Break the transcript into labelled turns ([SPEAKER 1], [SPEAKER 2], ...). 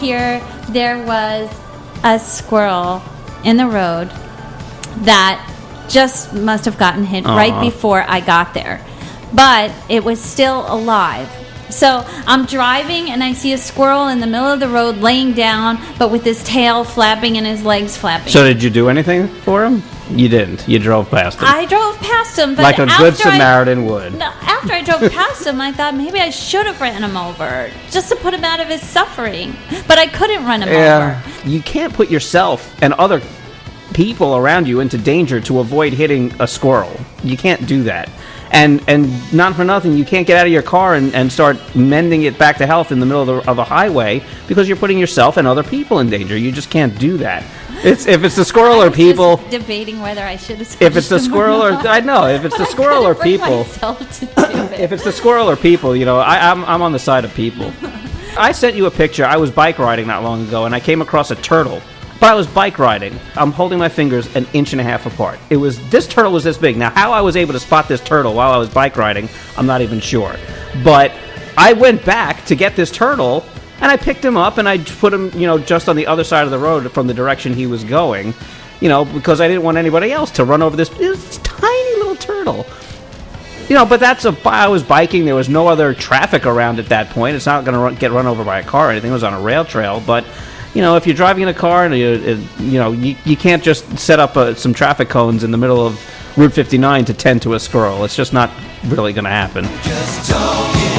[SPEAKER 1] here there was a squirrel in the road that just must have gotten hit right before I got there. But it was still alive. So I'm driving and I see a squirrel in the middle of the road laying down, but with his tail flapping and his legs flapping.
[SPEAKER 2] So did you do anything for him? You didn't. You drove past him.
[SPEAKER 1] I drove past him, but
[SPEAKER 2] like a good Samaritan would.
[SPEAKER 1] No, after I drove past him, I thought maybe I should have ran him over just to put him out of his suffering. But I couldn't run him over.
[SPEAKER 2] You can't put yourself and other people around you into danger to avoid hitting a squirrel. You can't do that. And not for nothing, you can't get out of your car and start mending it back to health in the middle of a highway because you're putting yourself and other people in danger. You just can't do that. If it's the squirrel or people,
[SPEAKER 1] just debating whether I should have.
[SPEAKER 2] If it's the squirrel or I know if it's the squirrel or people. If it's the squirrel or people, I'm on the side of people. I sent you a picture. I was bike riding not long ago, and I came across a turtle. But I was bike riding. I'm holding my fingers 1.5 inches apart. This turtle was this big. Now, how I was able to spot this turtle while I was bike riding, I'm not even sure. But I went back to get this turtle, and I picked him up, and I put him, just on the other side of the road from the direction he was going, because I didn't want anybody else to run over this tiny little turtle. But I was biking. There was no other traffic around at that point. It's not going to get run over by a car or anything. It was on a rail trail, but if you're driving in a car and you can't just set up some traffic cones in the middle of Route 59 to tend to a squirrel. It's just not really going to happen. Just talking.